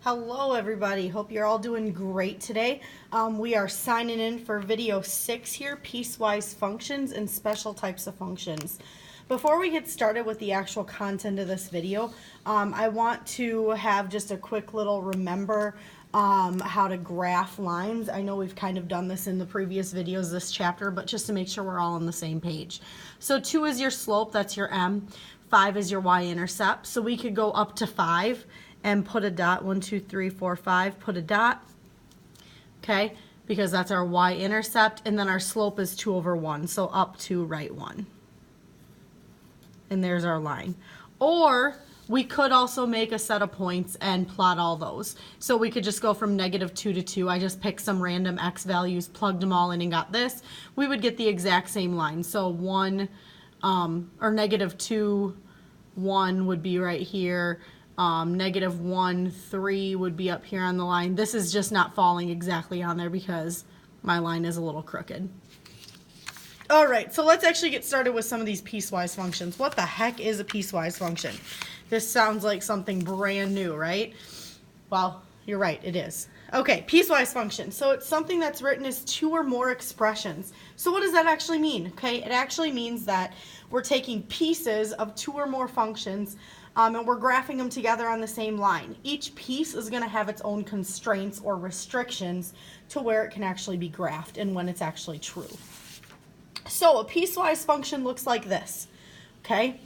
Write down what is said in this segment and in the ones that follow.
Hello everybody, hope you're all doing great today. We are signing in for video 6 here, piecewise functions and special types of functions. Before we get started with the actual content of this video, I want to have just a quick little remember how to graph lines. I know we've kind of done this in the previous videos this chapter, but just to make sure we're all on the same page. So 2 is your slope, that's your m. 5 is your y-intercept. So we could go up to 5 and put a dot, 1, 2, 3, 4, 5, put a dot, okay, because that's our y-intercept, and then our slope is 2 over 1, so up to right 1. And there's our line. Or we could also make a set of points and plot all those. So we could just go from -2 to 2. I just picked some random x values, plugged them all in, and got this. We would get the exact same line. So 1, or -2, 1 would be right here. -1, 3 would be up here on the line. This is just not falling exactly on there because my line is a little crooked. All right, so let's actually get started with some of these piecewise functions. What the heck is a piecewise function? This sounds like something brand new, right? Well, you're right, it is. Okay, piecewise function. So it's something that's written as 2 or more expressions. So what does that actually mean? Okay, it actually means that we're taking pieces of 2 or more functions and we're graphing them together on the same line. Each piece is going to have its own constraints or restrictions to where it can actually be graphed and when it's actually true. So a piecewise function looks like this, okay?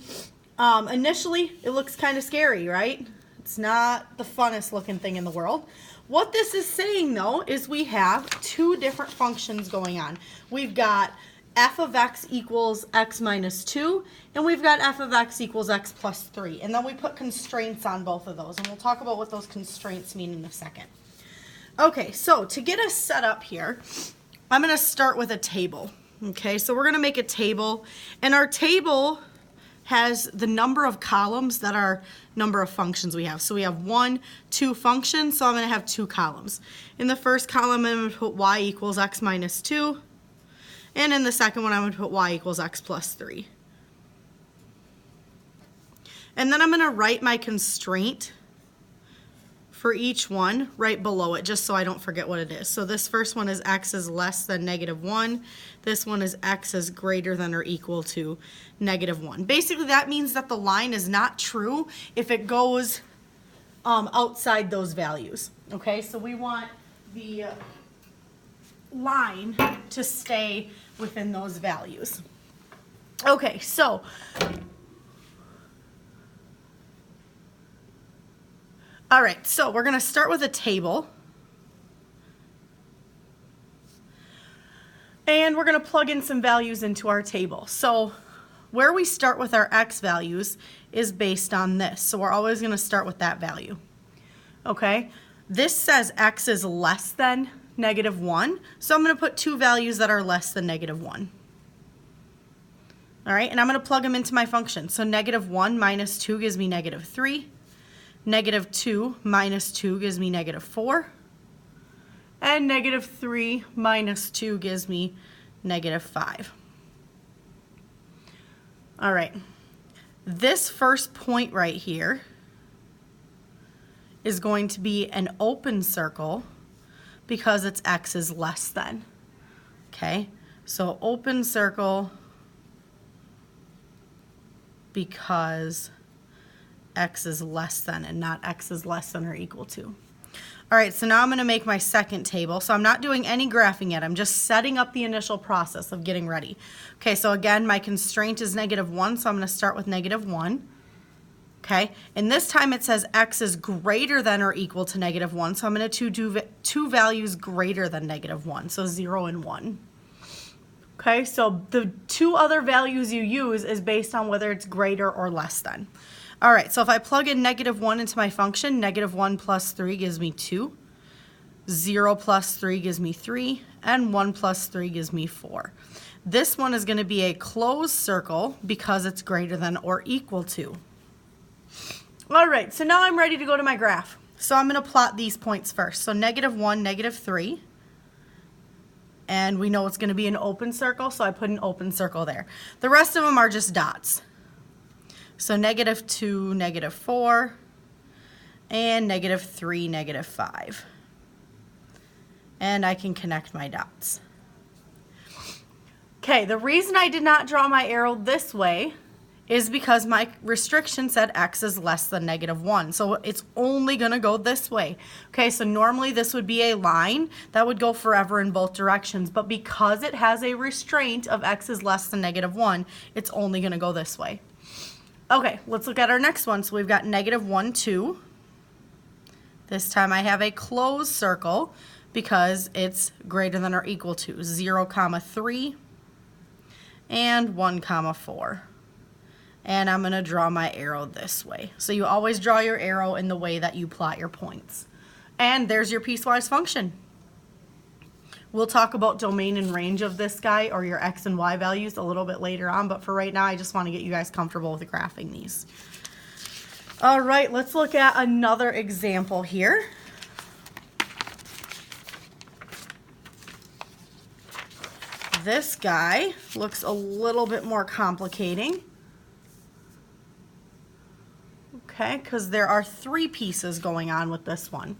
Initially, it looks kind of scary, right? It's not the funnest looking thing in the world. What this is saying, though, is we have 2 different functions going on. We've got f of x equals x minus 2, and we've got f of x equals x plus 3. And then we put constraints on both of those, and we'll talk about what those constraints mean in a second. Okay, so to get us set up here, I'm going to start with a table. Okay, so we're going to make a table, and our table has the number of columns that are number of functions we have. So we have 1, 2 functions, so I'm going to have 2 columns. In the first column, I'm going to put y equals x minus 2. And in the second one, I'm going to put y equals x plus 3. And then I'm going to write my constraint for each one right below it, just so I don't forget what it is. So this first one is x is less than -1. This one is x is greater than or equal to -1. Basically, that means that the line is not true if it goes outside those values. Okay, so we want the line to stay within those values. Okay, so all right, so we're going to start with a table. And we're going to plug in some values into our table. So where we start with our x values is based on this. So we're always going to start with that value. Okay, this says x is less than -1. So I'm going to put 2 values that are less than -1. All right, and I'm going to plug them into my function. So -1 minus 2 gives me -3. -2 minus 2 gives me -4. And -3 minus 2 gives me -5. All right, this first point right here is going to be an open circle because its x is less than. Okay, so open circle because x is less than and not x is less than or equal to. All right, so now I'm going to make my second table. So I'm not doing any graphing yet. I'm just setting up the initial process of getting ready. Okay, so again, my constraint is -1, so I'm going to start with -1. Okay, and this time it says x is greater than or equal to -1, so I'm going to do 2 values greater than -1, so 0 and 1. Okay, so the 2 other values you use is based on whether it's greater or less than. All right, so if I plug in -1 into my function, -1 plus 3 gives me 2, 0 plus 3 gives me 3, and 1 plus 3 gives me 4. This one is going to be a closed circle because it's greater than or equal to. All right, so now I'm ready to go to my graph. So I'm going to plot these points first. So -1, -3. And we know it's going to be an open circle, so I put an open circle there. The rest of them are just dots. So -2, -4, and -3, -5. And I can connect my dots. Okay, the reason I did not draw my arrow this way is because my restriction said x is less than -1. So it's only going to go this way. Okay, so normally this would be a line that would go forever in both directions. But because it has a restraint of x is less than -1, it's only going to go this way. Okay, let's look at our next one. So we've got -1, 2. This time I have a closed circle because it's greater than or equal to 0, 3, and 1, 4. And I'm going to draw my arrow this way. So you always draw your arrow in the way that you plot your points. And there's your piecewise function. We'll talk about domain and range of this guy, or your x and y values, a little bit later on, but for right now I just want to get you guys comfortable with graphing these. All right, let's look at another example here. This guy looks a little bit more complicating. Okay, because there are 3 pieces going on with this one.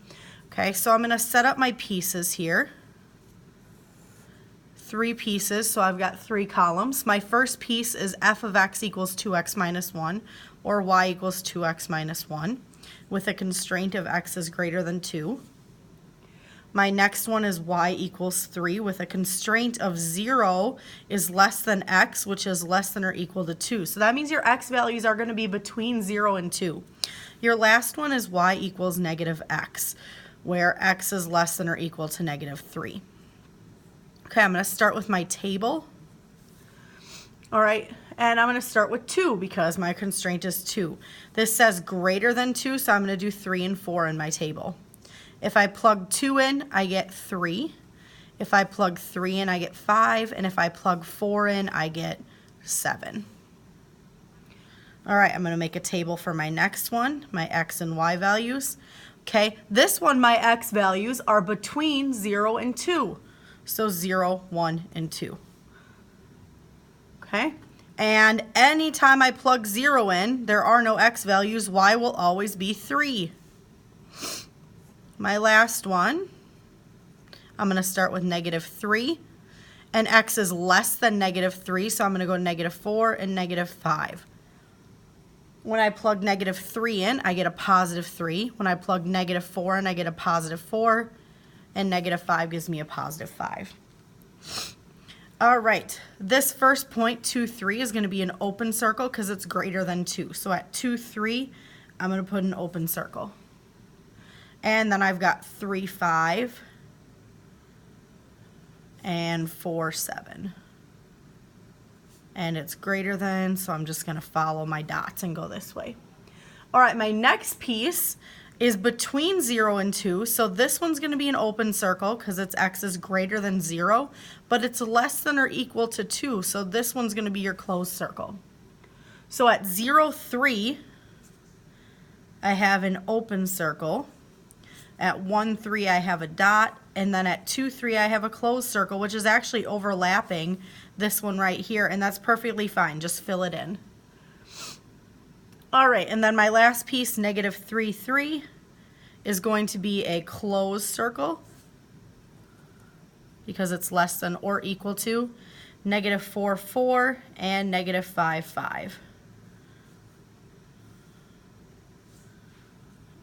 Okay, so I'm going to set up my pieces here. 3 pieces, so I've got 3 columns. My first piece is f of x equals 2x minus 1, or y equals 2x minus 1, with a constraint of x is greater than 2. My next one is y equals 3, with a constraint of 0 is less than x, which is less than or equal to 2. So that means your x values are going to be between 0 and 2. Your last one is y equals -x, where x is less than or equal to -3. Okay, I'm going to start with my table. All right, and I'm going to start with 2 because my constraint is 2. This says greater than 2, so I'm going to do 3 and 4 in my table. If I plug 2 in, I get 3. If I plug 3 in, I get 5. And if I plug 4 in, I get 7. All right, I'm going to make a table for my next one, my x and y values. Okay, this one, my x values are between 0 and 2. So 0, 1, and 2. Okay, and anytime I plug 0 in, there are no x values. Y will always be 3. My last one, I'm going to start with -3, and x is less than -3, so I'm going to go -4 and -5. When I plug -3 in, I get a +3. When I plug -4 in, I get a +4, and -5 gives me a +5. All right, this first point, 2, 3, is going to be an open circle because it's greater than 2. So at 2, 3, I'm going to put an open circle. And then I've got 3, 5, and 4, 7. And it's greater than, so I'm just going to follow my dots and go this way. All right, my next piece is between 0 and 2. So this one's going to be an open circle because its x is greater than 0, but it's less than or equal to 2. So this one's going to be your closed circle. So at 0, 3, I have an open circle. At 1, 3, I have a dot, and then at 2, 3, I have a closed circle, which is actually overlapping this one right here, and that's perfectly fine. Just fill it in. All right, and then my last piece, -3, 3, is going to be a closed circle because it's less than or equal to -4, 4, and -5, 5.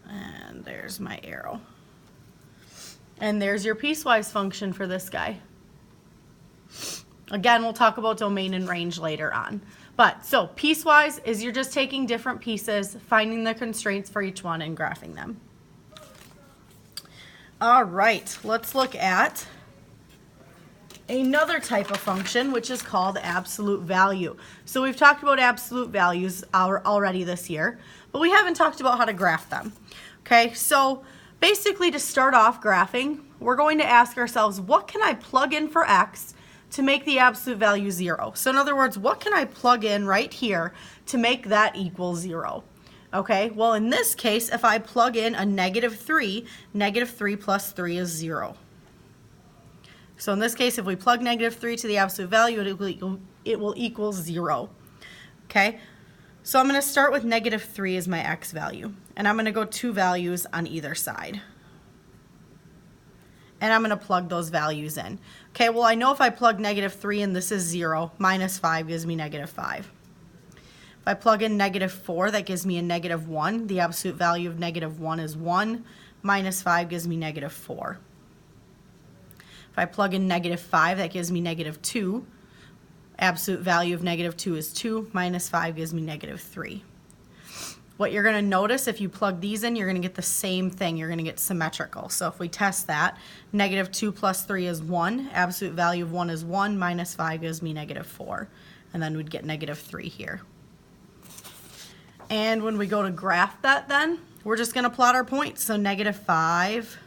And there's my arrow. And there's your piecewise function for this guy. Again, we'll talk about domain and range later on. But so piecewise is you're just taking different pieces, finding the constraints for each one and graphing them. All right, let's look at another type of function, which is called absolute value. So we've talked about absolute values already this year, but we haven't talked about how to graph them. Okay, so basically to start off graphing, we're going to ask ourselves, what can I plug in for x to make the absolute value 0? So in other words, what can I plug in right here to make that equal 0? Okay, well in this case, if I plug in a -3, -3 plus 3 is 0. So in this case, if we plug -3 to the absolute value, it will equal 0. Okay, So I'm going to start with negative 3 as my x value, and I'm going to go 2 values on either side. And I'm going to plug those values in. Okay, well I know if I plug negative 3 in, this is 0, minus 5 gives me negative 5. If I plug in negative 4, that gives me a negative 1. The absolute value of negative 1 is 1, minus 5 gives me negative 4. If I plug in negative 5, that gives me negative 2. Absolute value of negative 2 is 2, minus 5 gives me negative 3. What you're going to notice if you plug these in, you're going to get the same thing. You're going to get symmetrical. So if we test that, negative 2 plus 3 is 1. Absolute value of 1 is 1, minus 5 gives me negative 4. And then we'd get negative 3 here. And when we go to graph that then, we're just going to plot our points. So negative 5,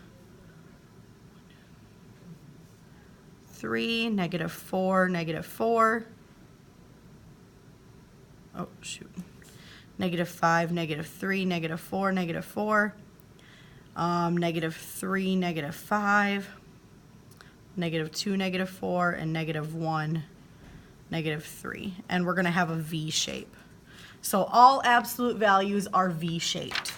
3, negative 4, negative 4. Oh, shoot. Negative 5, negative 3, negative 4, negative 4. Negative 3, negative 5. Negative 2, negative 4, and negative 1, negative 3. And we're going to have a V shape. So all absolute values are V-shaped.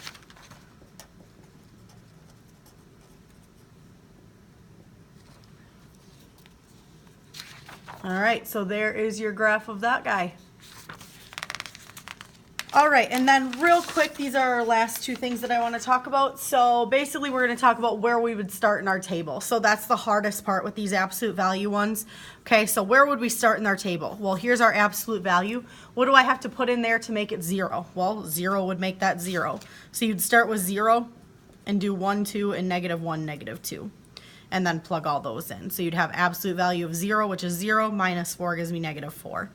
All right, so there is your graph of that guy. All right, and then real quick, these are our last two things that I want to talk about. So basically, we're going to talk about where we would start in our table. So that's the hardest part with these absolute value ones. Okay, so where would we start in our table? Well, here's our absolute value. What do I have to put in there to make it 0? Well, 0 would make that 0. So you'd start with 0 and do 1, 2, and negative 1, negative 2. And then plug all those in. So you'd have absolute value of 0, which is 0, minus 4 gives me negative 4.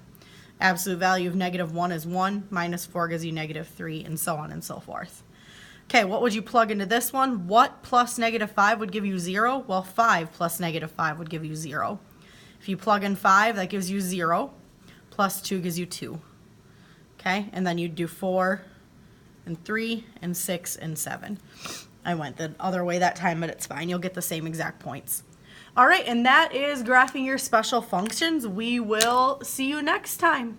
Absolute value of negative 1 is 1, minus 4 gives you negative 3, and so on and so forth. Okay, what would you plug into this one? What plus negative 5 would give you 0? Well, 5 plus negative 5 would give you 0. If you plug in 5, that gives you 0, plus 2 gives you 2. Okay, and then you'd do 4, and 3, and 6, and 7. I went the other way that time, but it's fine. You'll get the same exact points. All right, and that is graphing your special functions. We will see you next time.